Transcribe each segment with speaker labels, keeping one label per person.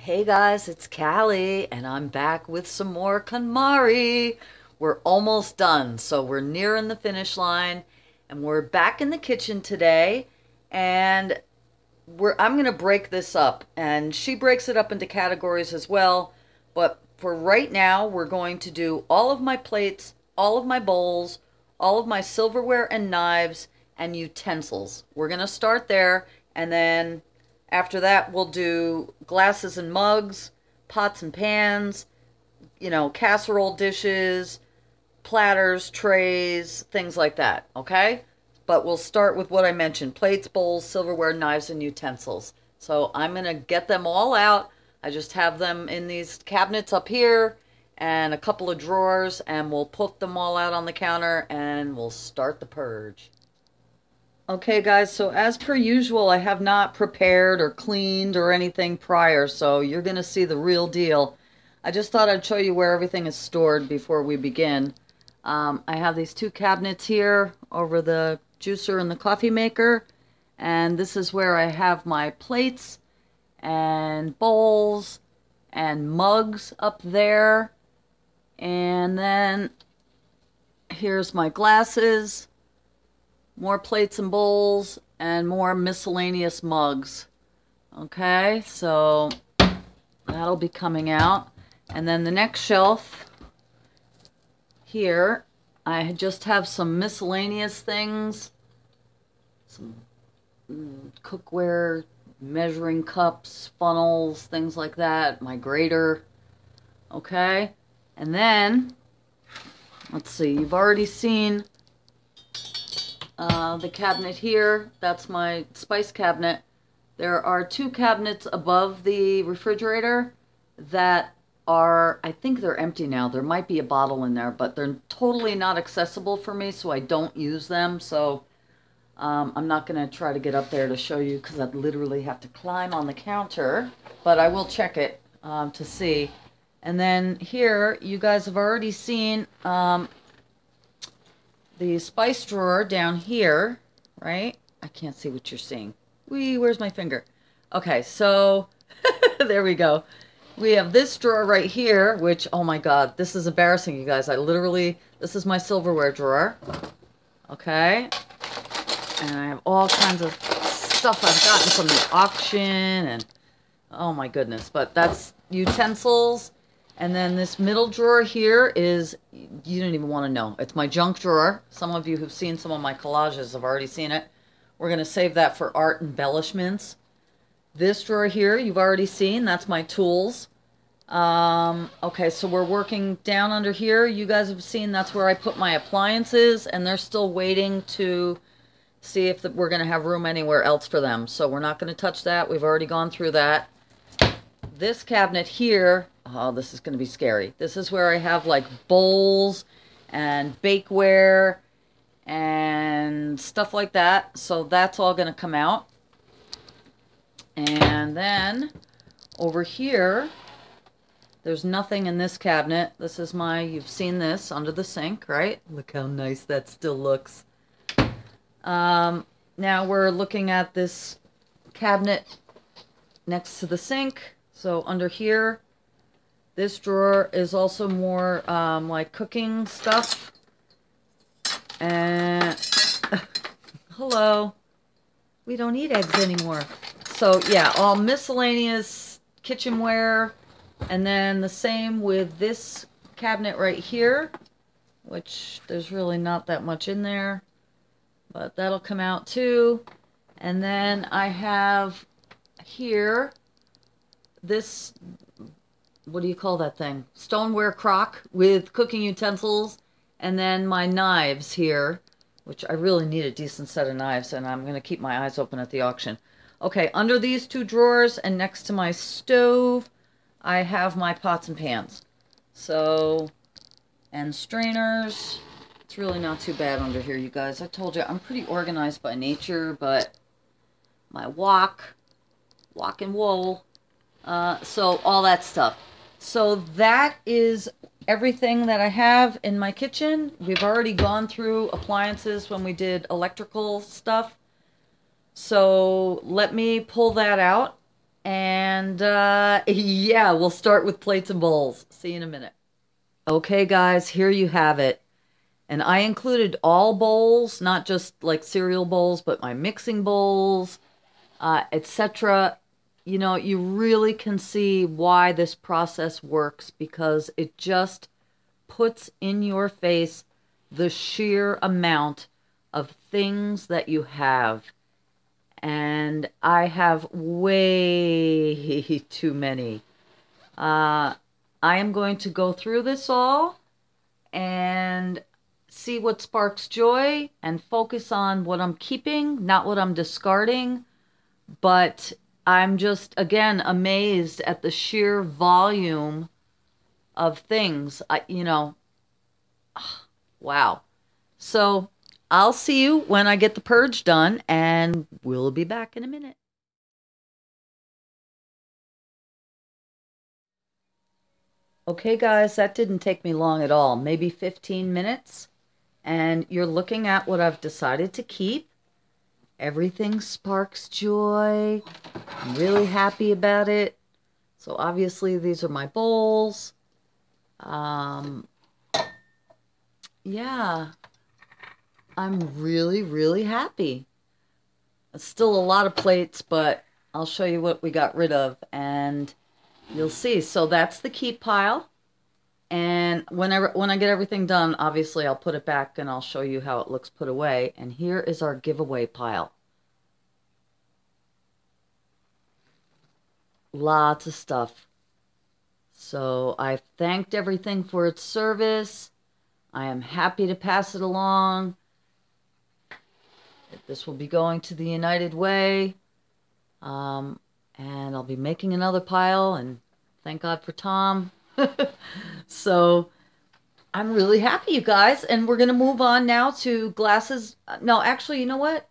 Speaker 1: Hey guys, it's Cali, and I'm back with some more Kon-Mari. We're almost done, so we're nearing the finish line, and we're back in the kitchen today, and I'm gonna break this up, and she breaks it up into categories as well, but for right now, we're going to do all of my plates, all of my bowls, all of my silverware and knives, and utensils. We're gonna start there, and then after that, we'll do glasses and mugs, pots and pans, casserole dishes, platters, trays, things like that, okay? But we'll start with what I mentioned, plates, bowls, silverware, knives, and utensils. So I'm going to get them all out. I just have them in these cabinets up here and a couple of drawers, and we'll put them all out on the counter, and we'll start the purge. Okay guys, so as per usual, I have not prepared or cleaned or anything prior, so you're going to see the real deal. I just thought I'd show you where everything is stored before we begin. I have these two cabinets here over the juicer and the coffee maker, and this is where I have my plates and bowls and mugs up there, and then here's my glasses, more plates and bowls, and more miscellaneous mugs. Okay, so that'll be coming out. And then the next shelf here, I just have some miscellaneous things. Some cookware, measuring cups, funnels, things like that. My grater. Okay, and then, let's see, you've already seen the cabinet here. That's my spice cabinet. There are two cabinets above the refrigerator that are, I think they're empty now. There might be a bottle in there, but they're totally not accessible for me, so I don't use them. So I'm not going to try to get up there to show you because I'd literally have to climb on the counter, but I will check it to see. And then here, you guys have already seen the spice drawer down here, right? I can't see what you're seeing. Where's my finger? Okay, so there we go. We have this drawer right here, which, oh my God, this is embarrassing, you guys. This is my silverware drawer. Okay. And I have all kinds of stuff I've gotten from the auction, and oh my goodness, but that's utensils. And then this middle drawer here is, you don't even want to know. It's my junk drawer. Some of you who've seen some of my collages have already seen it. We're going to save that for art embellishments. This drawer here, you've already seen. That's my tools. Okay, so we're working down under here. You guys have seen that's where I put my appliances, and they're still waiting to see if we're going to have room anywhere else for them. So we're not going to touch that. We've already gone through that. This cabinet here, oh, this is going to be scary. This is where I have like bowls and bakeware and stuff like that. So that's all going to come out. And then over here, there's nothing in this cabinet. This is you've seen this under the sink, right? Look how nice that still looks. Now we're looking at this cabinet next to the sink. So under here, this drawer is also more like cooking stuff. And hello, we don't eat eggs anymore. So yeah, all miscellaneous kitchenware. And then the same with this cabinet right here, which there's really not that much in there, but that'll come out too. And then I have here this, what do you call that thing? Stoneware crock with cooking utensils, and then my knives here, which I really need a decent set of knives, and I'm going to keep my eyes open at the auction. Okay, under these two drawers and next to my stove, I have my pots and pans. So, and strainers. It's really not too bad under here, you guys. I told you, I'm pretty organized by nature, but my wok and wool. So all that stuff. So that is everything that I have in my kitchen. We've already gone through appliances when we did electrical stuff. So let me pull that out And yeah, we'll start with plates and bowls. See you in a minute. Okay, guys, here you have it. And I included all bowls, not just like cereal bowls, but my mixing bowls, etc. You know, you really can see why this process works because it just puts in your face the sheer amount of things that you have. And I have way too many. I am going to go through this all and see what sparks joy and focus on what I'm keeping, not what I'm discarding. But I'm just, again, amazed at the sheer volume of things. You know, wow. So I'll see you when I get the purge done, and we'll be back in a minute. Okay, guys, that didn't take me long at all, maybe 15 minutes. And you're looking at what I've decided to keep. Everything sparks joy. I'm really happy about it. So obviously these are my bowls. Yeah, I'm really, really happy. It's still a lot of plates, but I'll show you what we got rid of and you'll see. So that's the keep pile. And when I get everything done, obviously I'll put it back and I'll show you how it looks put away. And here is our giveaway pile. Lots of stuff. So I've thanked everything for its service. I am happy to pass it along. This will be going to the United Way. And I'll be making another pile, and thank God for Tom. So I'm really happy, you guys. And we're going to move on now to glasses. No, actually, you know what?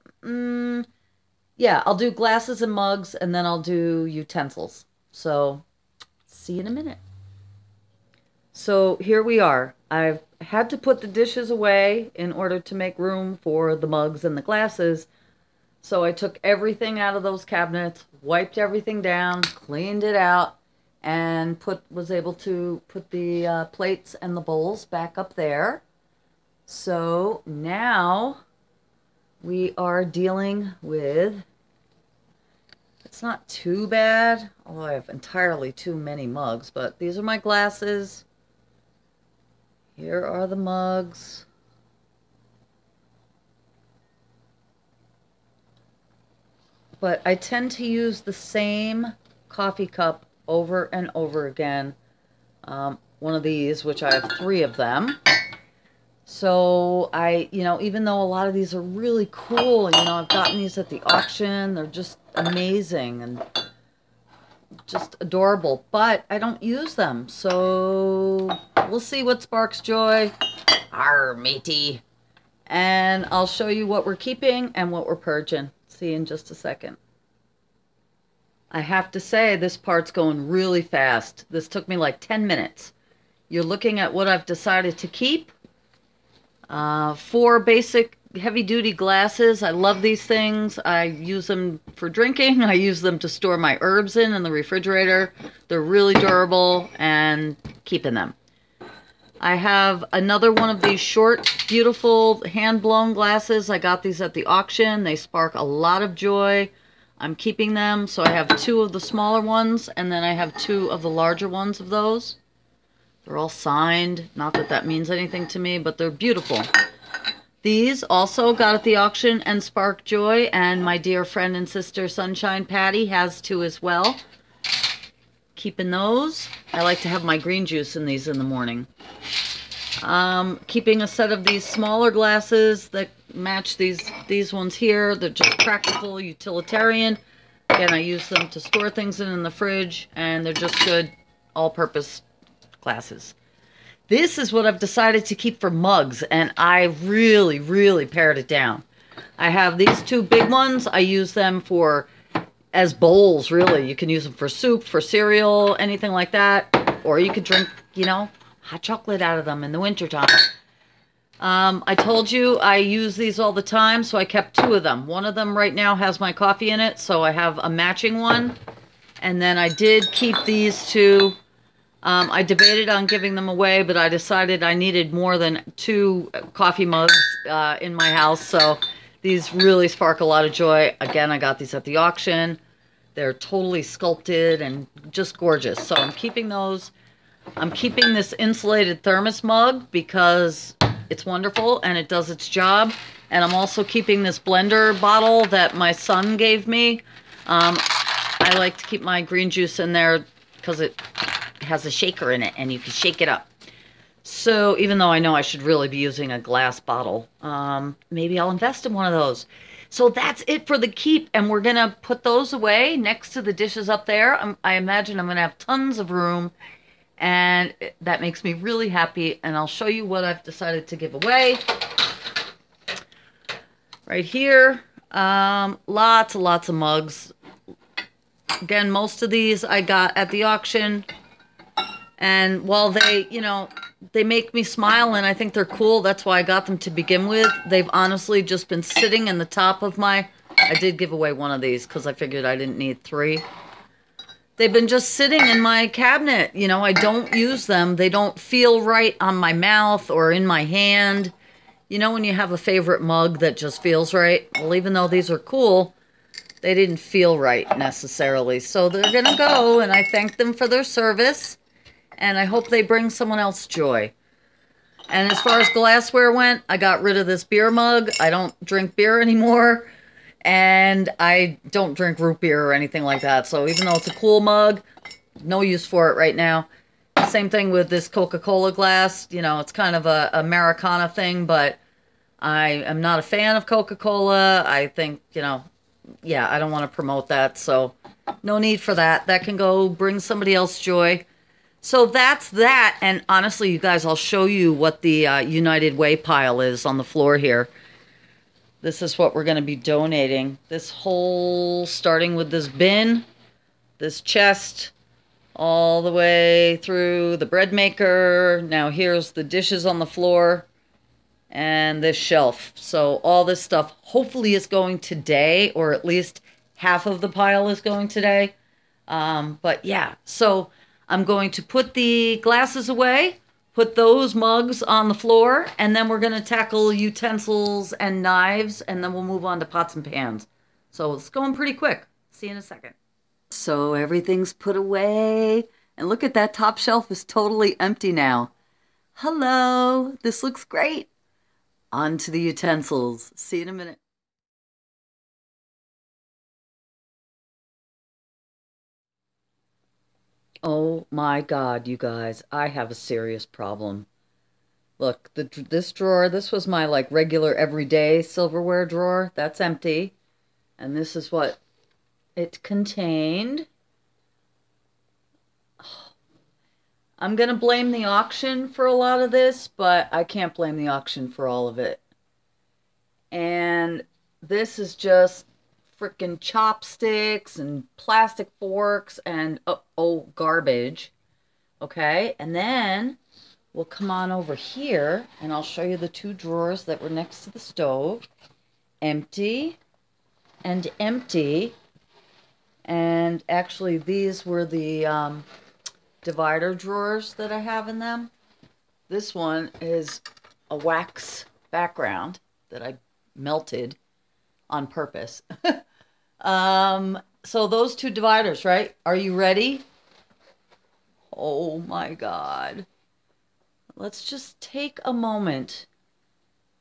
Speaker 1: Yeah, I'll do glasses and mugs, and then I'll do utensils. So see you in a minute. So here we are. I've had to put the dishes away in order to make room for the mugs and the glasses. So I took everything out of those cabinets, wiped everything down, cleaned it out, and was able to put the plates and the bowls back up there. So now we are dealing with, it's not too bad, although I have entirely too many mugs, but these are my glasses. Here are the mugs. But I tend to use the same coffee cup over and over again. One of these, which I have 3 of them. So you know, even though a lot of these are really cool, you know, I've gotten these at the auction. They're just amazing and just adorable, but I don't use them. So we'll see what sparks joy. Arr, matey. And I'll show you what we're keeping and what we're purging. See you in just a second. I have to say, this part's going really fast. This took me like 10 minutes. You're looking at what I've decided to keep. 4 basic heavy-duty glasses. I love these things. I use them for drinking. I use them to store my herbs in the refrigerator. They're really durable and keeping them. I have another one of these short, beautiful hand-blown glasses. I got these at the auction. They spark a lot of joy. I'm keeping them. So I have 2 of the smaller ones, and then I have 2 of the larger ones of those. They're all signed. Not that that means anything to me, but they're beautiful. These also got at the auction and spark joy, and my dear friend and sister Sunshine Patty has 2 as well. Keeping those. I like to have my green juice in these in the morning. Keeping a set of these smaller glasses that match these ones here. They're just practical, utilitarian. Again, I use them to store things in the fridge, and they're just good all-purpose glasses. This is what I've decided to keep for mugs, and I really, really pared it down. I have these 2 big ones. I use them as bowls, really. You can use them for soup, for cereal, anything like that. Or you could drink, you know, hot chocolate out of them in the wintertime. I told you I use these all the time, so I kept 2 of them. One of them right now has my coffee in it, so I have a matching one. And then I did keep these two. I debated on giving them away, but I decided I needed more than 2 coffee mugs in my house. So these really spark a lot of joy. Again, I got these at the auction. They're totally sculpted and just gorgeous. So I'm keeping those. I'm keeping this insulated thermos mug because it's wonderful and it does its job. And I'm also keeping this blender bottle that my son gave me. I like to keep my green juice in there because it has a shaker in it and you can shake it up. So even though I know I should really be using a glass bottle, maybe I'll invest in one of those. So that's it for the keep, and we're going to put those away next to the dishes up there. I imagine I'm going to have tons of room, and that makes me really happy, and I'll show you what I've decided to give away. Right here, lots and lots of mugs. Again, most of these I got at the auction, and while they, you know, they make me smile and I think they're cool, that's why I got them to begin with. They've honestly just been sitting in the top of my... I did give away one of these because I figured I didn't need 3. They've been just sitting in my cabinet. You know, I don't use them. They don't feel right on my mouth or in my hand. You know when you have a favorite mug that just feels right? Well, even though these are cool, they didn't feel right necessarily. So they're going to go, and I thank them for their service. And I hope they bring someone else joy. And as far as glassware went, I got rid of this beer mug. I don't drink beer anymore. And I don't drink root beer or anything like that. So even though it's a cool mug, no use for it right now. Same thing with this Coca-Cola glass. You know, it's kind of a Americana thing, but I am not a fan of Coca-Cola. I think, you know, yeah, I don't want to promote that. So no need for that. That can go bring somebody else joy. So that's that, and honestly, you guys, I'll show you what the United Way pile is on the floor here. This is what we're going to be donating. This whole, starting with this bin, this chest, all the way through the bread maker. Now here's the dishes on the floor, and this shelf. So all this stuff hopefully is going today, or at least half of the pile is going today. But yeah, so... I'm going to put the glasses away, put those mugs on the floor, and then we're going to tackle utensils and knives, and then we'll move on to pots and pans. So it's going pretty quick. See you in a second. So everything's put away, and look at that top shelf is totally empty now. Hello, this looks great. On to the utensils. See you in a minute. Oh my God, you guys, I have a serious problem. Look, this drawer, this was my like regular everyday silverware drawer. That's empty. And this is what it contained. I'm going to blame the auction for a lot of this, but I can't blame the auction for all of it. And this is just freaking chopsticks and plastic forks and oh garbage. Okay, and then we'll come on over here and I'll show you the 2 drawers that were next to the stove. Empty and empty. And actually these were the divider drawers that I have in them. This one is a wax background that I melted on purpose. So those 2 dividers, right? Are you ready? Oh my God. Let's just take a moment.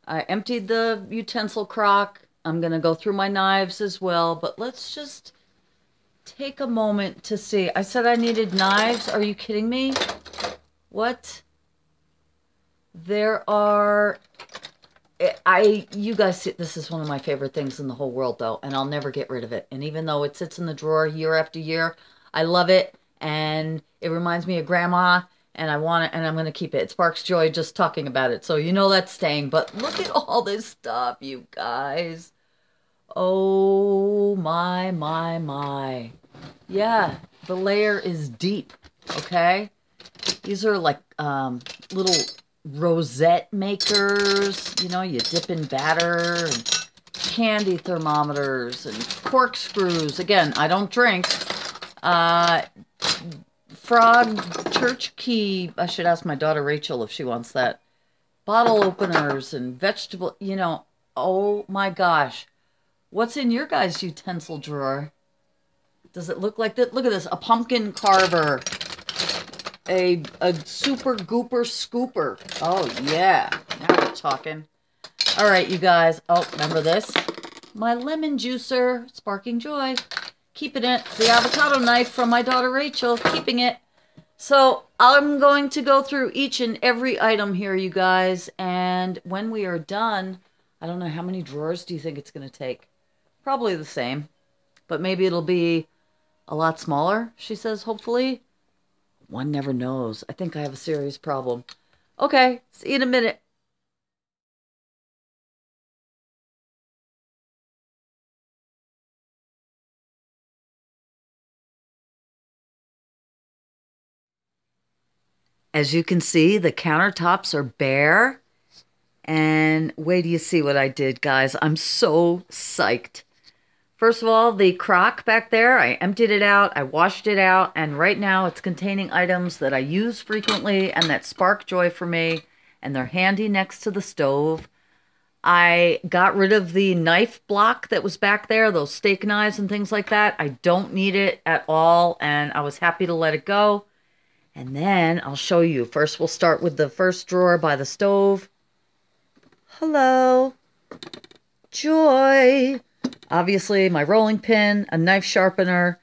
Speaker 1: I emptied the utensil crock. I'm going to go through my knives as well, but let's just take a moment to see. I said I needed knives. Are you kidding me? What? There are... you guys see, this is one of my favorite things in the whole world though, and I'll never get rid of it. And even though it sits in the drawer year after year, I love it, and it reminds me of Grandma, and I want it, and I'm going to keep it. It sparks joy just talking about it, so you know that's staying. But look at all this stuff, you guys. Oh my, my, my. Yeah, the layer is deep, okay? These are like little rosette makers, you know, you dip in batter, and candy thermometers, and corkscrews. Again, I don't drink. Uh, Frog church key. I should ask my daughter Rachel if she wants that. Bottle openers and vegetable, you know, oh my gosh. What's in your guys' utensil drawer? Does it look like that? Look at this, a pumpkin carver. A super gooper scooper. Oh yeah, now we're talking. All right, you guys. Oh, remember this? My lemon juicer, sparking joy. Keeping it. The avocado knife from my daughter Rachel, keeping it. So I'm going to go through each and every item here, you guys. And when we are done, I don't know, how many drawers do you think it's going to take? Probably the same. But maybe it'll be a lot smaller, she says, hopefully. One never knows. I think I have a serious problem. Okay, see you in a minute. As you can see, the countertops are bare. And wait till you see what I did, guys. I'm so psyched. First of all, the crock back there, I emptied it out, I washed it out, and right now it's containing items that I use frequently and that spark joy for me, and they're handy next to the stove. I got rid of the knife block that was back there, those steak knives and things like that. I don't need it at all, and I was happy to let it go. And then I'll show you. First, we'll start with the first drawer by the stove. Hello. Joy. Obviously, my rolling pin, a knife sharpener.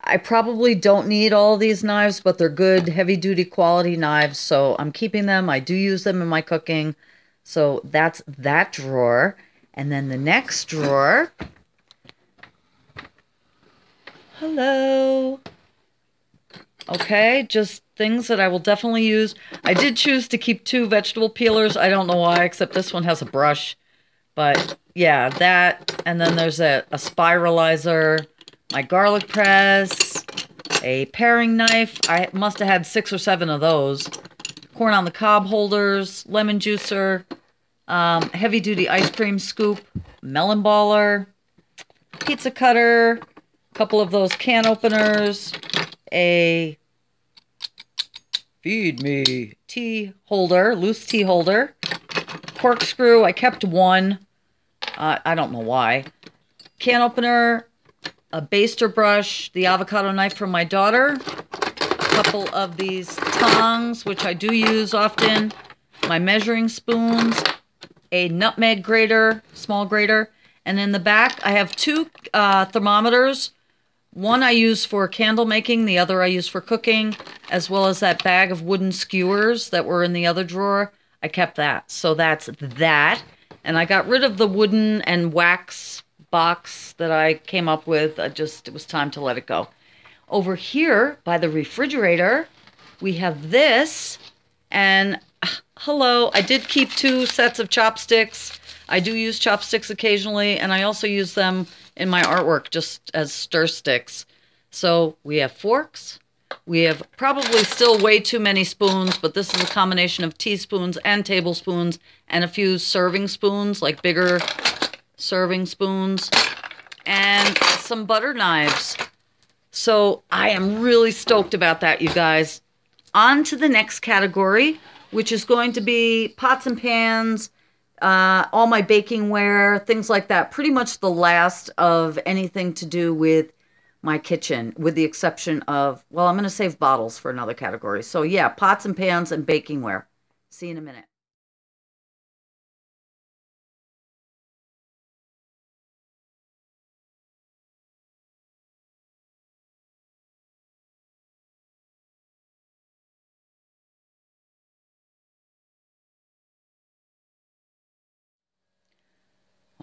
Speaker 1: I probably don't need all these knives, but they're good, heavy-duty quality knives, so I'm keeping them. I do use them in my cooking. So that's that drawer. And then the next drawer. Hello. Okay, just things that I will definitely use. I did choose to keep 2 vegetable peelers. I don't know why, except this one has a brush. But yeah, that. And then there's a spiralizer, my garlic press, a paring knife. I must have had 6 or 7 of those. Corn on the cob holders, lemon juicer, heavy-duty ice cream scoop, melon baller, pizza cutter, a couple of those can openers, a feed me tea holder, loose tea holder, corkscrew. I kept one. I don't know why. Can opener, a baster brush, the avocado knife from my daughter, a couple of these tongs, which I do use often, my measuring spoons, a nutmeg grater, small grater, and in the back I have 2 thermometers. One I use for candle making, the other I use for cooking, as well as that bag of wooden skewers that were in the other drawer. I kept that. So that's that. And I got rid of the wooden and wax box that I came up with. It was time to let it go. Over here by the refrigerator, we have this. And hello, I did keep 2 sets of chopsticks. I do use chopsticks occasionally, and I also use them in my artwork just as stir sticks. So we have forks. We have probably still way too many spoons, but this is a combination of teaspoons and tablespoons and a few serving spoons, like bigger serving spoons, and some butter knives. So I am really stoked about that, you guys. On to the next category, which is going to be pots and pans, all my baking ware, things like that. Pretty much the last of anything to do with my kitchen, with the exception of, well, I'm going to save bottles for another category. So yeah, pots and pans and baking ware. See you in a minute.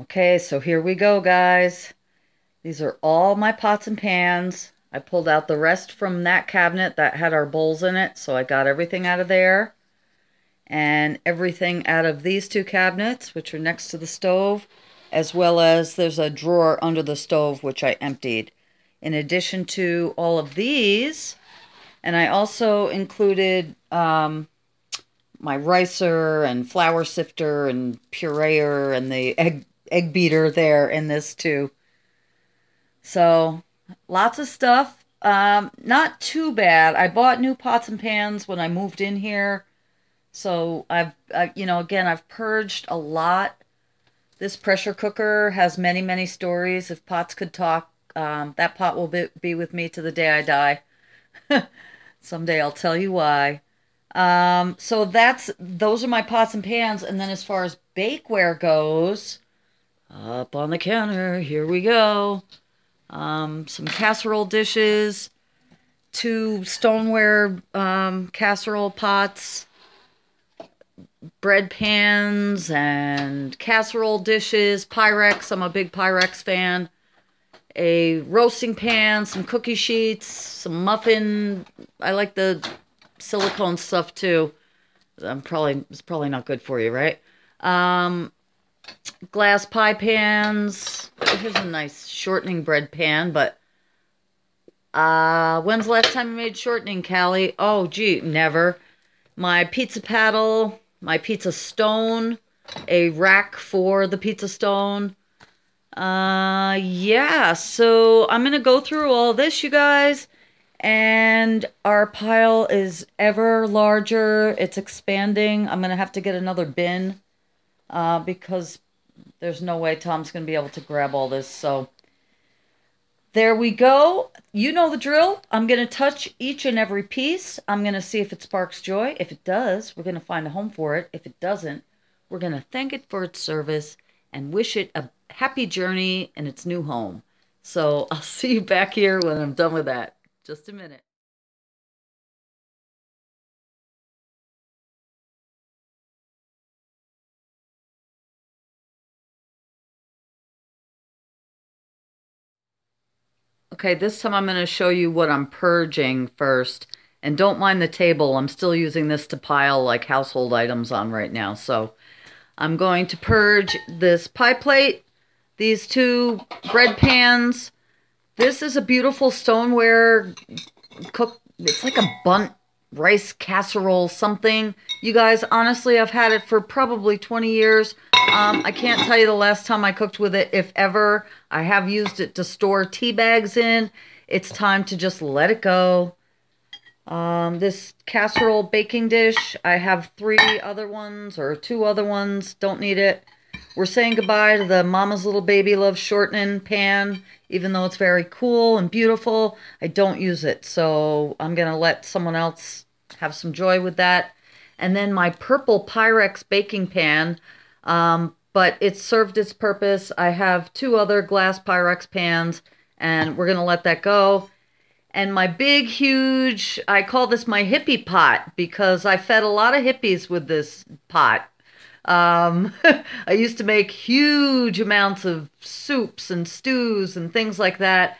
Speaker 1: Okay, so here we go, guys. These are all my pots and pans. I pulled out the rest from that cabinet that had our bowls in it, so I got everything out of there. And everything out of these 2 cabinets, which are next to the stove, as well as there's a drawer under the stove, which I emptied. In addition to all of these, and I also included my ricer and flour sifter and pureer and the egg beater there in this too. So lots of stuff. Not too bad. I bought new pots and pans when I moved in here. So you know, again, I've purged a lot. This pressure cooker has many, many stories. If pots could talk, that pot will be with me to the day I die. Someday I'll tell you why. So those are my pots and pans. And then as far as bakeware goes, up on the counter, here we go. Some casserole dishes, 2 stoneware casserole pots, bread pans and casserole dishes, Pyrex, I'm a big Pyrex fan, a roasting pan, some cookie sheets, some muffin, I like the silicone stuff too. It's probably not good for you, right? Glass pie pans. Here's a nice shortening bread pan, but when's the last time you made shortening, Cali? Oh, gee, never. My pizza paddle, my pizza stone, a rack for the pizza stone. Yeah, so I'm gonna go through all this, you guys, and our pile is ever larger. It's expanding. I'm gonna have to get another bin, because there's no way Tom's gonna be able to grab all this, so there we go. You know the drill. I'm going to touch each and every piece. I'm going to see if it sparks joy. If it does, we're going to find a home for it. If it doesn't, we're going to thank it for its service and wish it a happy journey in its new home. So I'll see you back here when I'm done with that. Just a minute. Okay, this time I'm going to show you what I'm purging first. And don't mind the table. I'm still using this to pile like household items on right now. So I'm going to purge this pie plate, these 2 bread pans. This is a beautiful stoneware cook. It's like a bundt rice casserole something. You guys, honestly, I've had it for probably 20 years. I can't tell you the last time I cooked with it, if ever. I have used it to store tea bags in. It's time to just let it go. This casserole baking dish, I have 3 other ones or 2 other ones. Don't need it. We're saying goodbye to the Mama's Little Baby Loves Shortening pan. Even though it's very cool and beautiful, I don't use it. So I'm going to let someone else have some joy with that. And then my purple Pyrex baking pan, but it served its purpose. I have 2 other glass Pyrex pans, and we're going to let that go. And my big, huge, I call this my hippie pot because I fed a lot of hippies with this pot. I used to make huge amounts of soups and stews and things like that.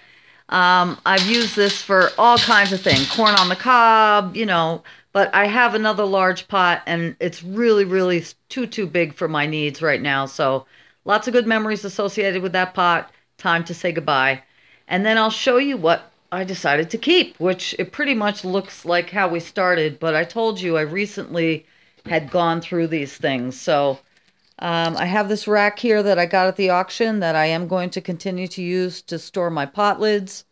Speaker 1: I've used this for all kinds of things, corn on the cob, you know, but I have another large pot and it's really, really too big for my needs right now. So lots of good memories associated with that pot. Time to say goodbye. And then I'll show you what I decided to keep, which it pretty much looks like how we started, but I told you I recently had gone through these things. So I have this rack here that I got at the auction that I am going to continue to use to store my pot lids.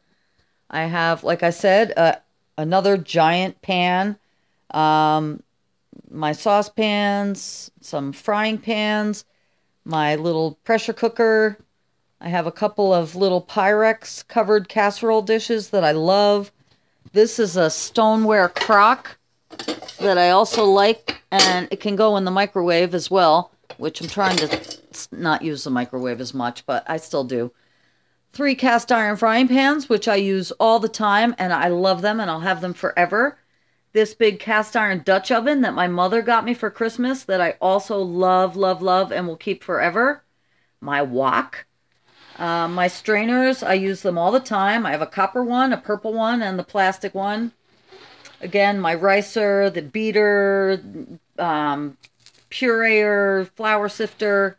Speaker 1: I have, like I said, another giant pan, my saucepans, some frying pans, my little pressure cooker. I have a couple of little Pyrex covered casserole dishes that I love. This is a stoneware crock that I also like, and it can go in the microwave as well, which I'm trying to not use the microwave as much, but I still do. 3 cast iron frying pans, which I use all the time, and I love them, and I'll have them forever. This big cast iron Dutch oven that my mother got me for Christmas that I also love, love, love, and will keep forever. My wok. My strainers, I use them all the time. I have a copper one, a purple one, and the plastic one. Again, my ricer, the beater, pureer, flour sifter.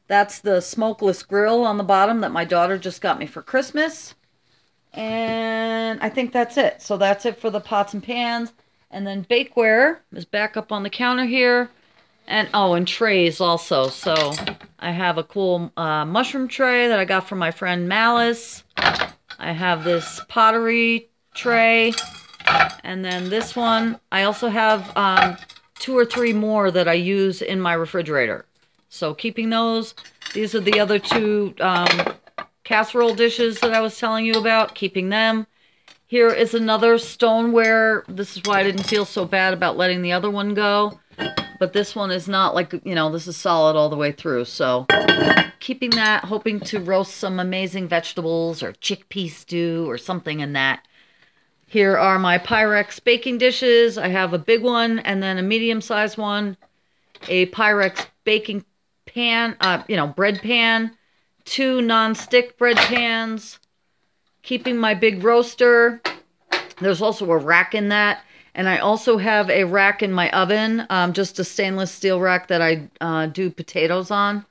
Speaker 1: That's the smokeless grill on the bottom that my daughter just got me for Christmas. And I think that's it. So that's it for the pots and pans. And then bakeware is back up on the counter here. And oh, and trays also. So I have a cool mushroom tray that I got from my friend Malice. I have this pottery tray. And then this one, I also have 2 or 3 more that I use in my refrigerator. So keeping those. These are the other 2 casserole dishes that I was telling you about, keeping them. Here is another stoneware. This is why I didn't feel so bad about letting the other one go. But this one is not like, you know, this is solid all the way through. So keeping that, hoping to roast some amazing vegetables or chickpea stew or something in that. Here are my Pyrex baking dishes. I have a big one and then a medium-sized one. A Pyrex baking pan, bread pan. 2 non-stick bread pans. Keeping my big roaster. There's also a rack in that. And I also have a rack in my oven, just a stainless steel rack that I do potatoes on.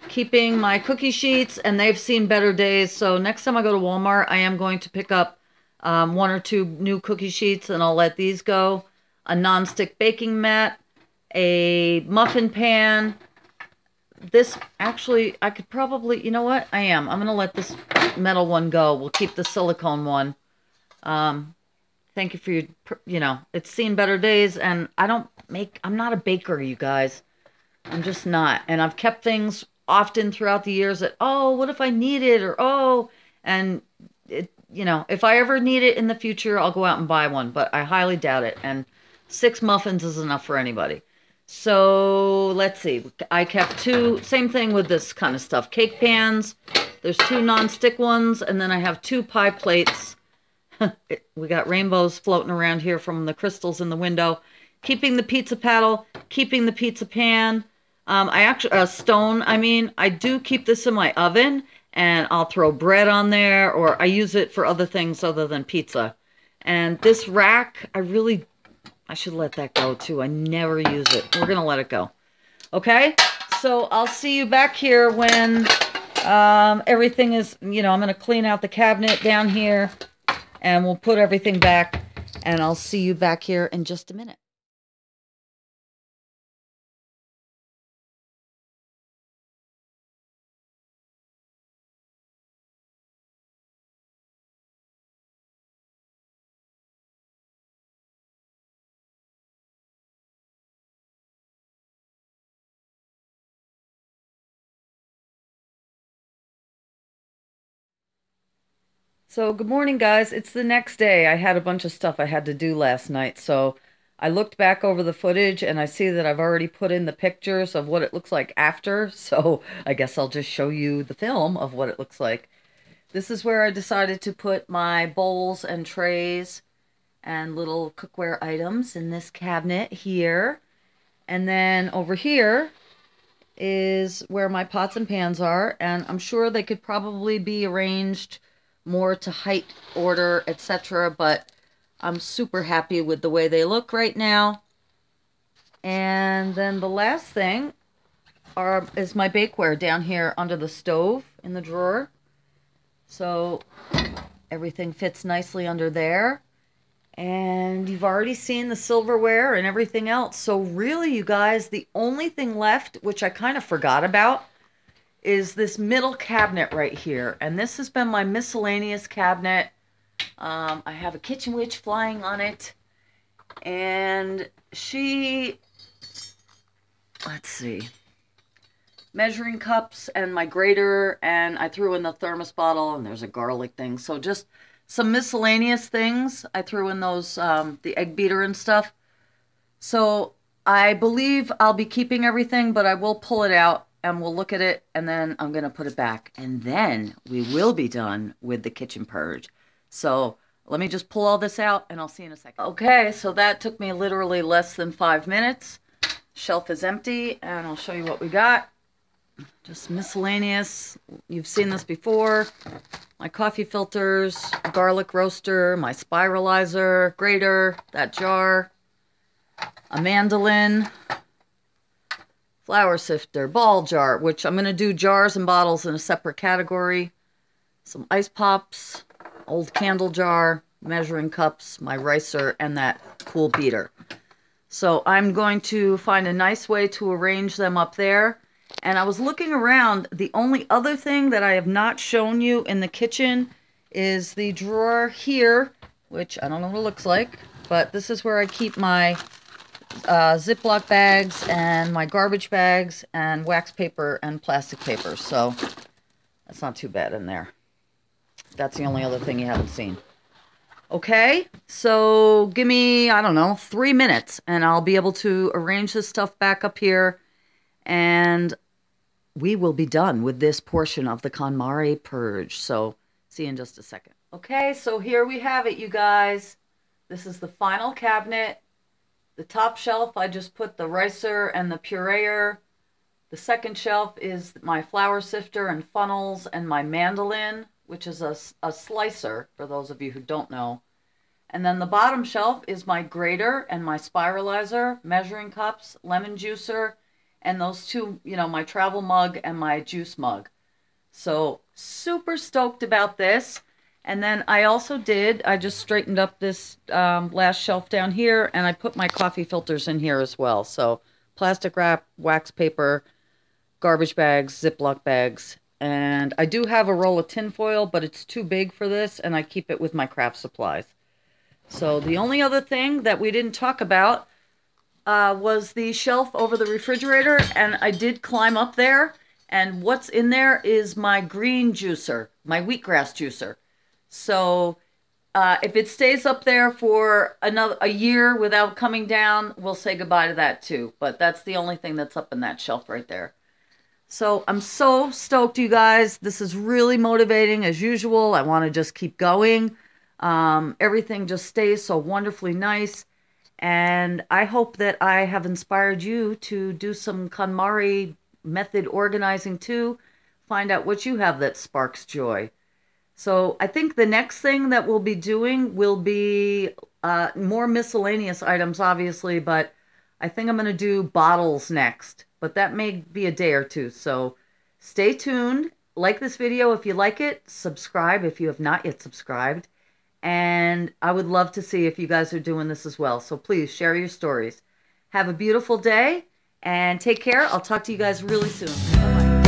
Speaker 1: Keeping my cookie sheets, and they've seen better days. So next time I go to Walmart, I am going to pick up 1 or 2 new cookie sheets, and I'll let these go. A non-stick baking mat, a muffin pan. This, actually, I could probably, you know what? I'm going to let this metal one go. We'll keep the silicone one. Thank you for your, it's seen better days, and I'm not a baker, you guys. I'm just not. And I've kept things often throughout the years that, oh, what if I need it? Or, and if I ever need it in the future, I'll go out and buy one, but I highly doubt it. And 6 muffins is enough for anybody. So let's see. I kept 2, same thing with this kind of stuff. Cake pans. There's 2 non-stick ones, and then I have 2 pie plates. We got rainbows floating around here from the crystals in the window. Keeping the pizza paddle, keeping the pizza pan. I do keep this in my oven, and I'll throw bread on there, or I use it for other things other than pizza. And this rack, I should let that go too. I never use it. We're going to let it go. Okay? So I'll see you back here when everything is, I'm going to clean out the cabinet down here. And we'll put everything back, and I'll see you back here in just a minute. So good morning, guys. It's the next day. I had a bunch of stuff I had to do last night. So I looked back over the footage and I see that I've already put in the pictures of what it looks like after. So I guess I'll just show you the film of what it looks like. This is where I decided to put my bowls and trays and little cookware items in this cabinet here. And then over here is where my pots and pans are. And I'm sure they could probably be arranged more to height order, etc., but I'm super happy with the way they look right now. And then the last thing is my bakeware down here under the stove in the drawer. So everything fits nicely under there. And you've already seen the silverware and everything else. So really, you guys, the only thing left, which I kind of forgot about, is this middle cabinet right here. And this has been my miscellaneous cabinet. I have a kitchen witch flying on it. And let's see, measuring cups and my grater, and I threw in the thermos bottle, and there's a garlic thing. So just some miscellaneous things. I threw in those, the egg beater and stuff. So I believe I'll be keeping everything, but I will pull it out and we'll look at it, and then I'm going to put it back. And then we will be done with the kitchen purge. So let me just pull all this out, and I'll see you in a second. Okay, so that took me literally less than 5 minutes. Shelf is empty, and I'll show you what we got. Just miscellaneous. You've seen this before. My coffee filters, garlic roaster, my spiralizer, grater, that jar, a mandolin, flour sifter, ball jar, which I'm going to do jars and bottles in a separate category, some ice pops, old candle jar, measuring cups, my ricer, and that cool beater. So I'm going to find a nice way to arrange them up there. And I was looking around. The only other thing that I have not shown you in the kitchen is the drawer here, which I don't know what it looks like, but this is where I keep my Ziploc bags and my garbage bags and wax paper and plastic paper. So that's not too bad in there. That's the only other thing you haven't seen. Okay, so give me, I don't know, 3 minutes and I'll be able to arrange this stuff back up here and we will be done with this portion of the Kon-Mari purge. So see you in just a second. Okay, so here we have it, you guys. This is the final cabinet. The top shelf, I just put the ricer and the pureer. The second shelf is my flour sifter and funnels and my mandolin, which is a slicer, for those of you who don't know. And then the bottom shelf is my grater and my spiralizer, measuring cups, lemon juicer, and those two, you know, my travel mug and my juice mug. So super stoked about this. And then I just straightened up this last shelf down here, and I put my coffee filters in here as well. So plastic wrap, wax paper, garbage bags, Ziploc bags. And I do have a roll of tin foil, but it's too big for this, and I keep it with my craft supplies. So the only other thing that we didn't talk about was the shelf over the refrigerator, and I did climb up there, and what's in there is my green juicer, my wheatgrass juicer. So if it stays up there for a year without coming down, we'll say goodbye to that too. But that's the only thing that's up in that shelf right there. So I'm so stoked, you guys. This is really motivating as usual. I want to just keep going. Everything just stays so wonderfully nice. And I hope that I have inspired you to do some Kon-Mari method organizing too. Find out what you have that sparks joy. So I think the next thing that we'll be doing will be more miscellaneous items, obviously, but I think I'm going to do bottles next. But that may be a day or two, so stay tuned. Like this video if you like it. Subscribe if you have not yet subscribed. And I would love to see if you guys are doing this as well. So please share your stories. Have a beautiful day and take care. I'll talk to you guys really soon. Bye-bye.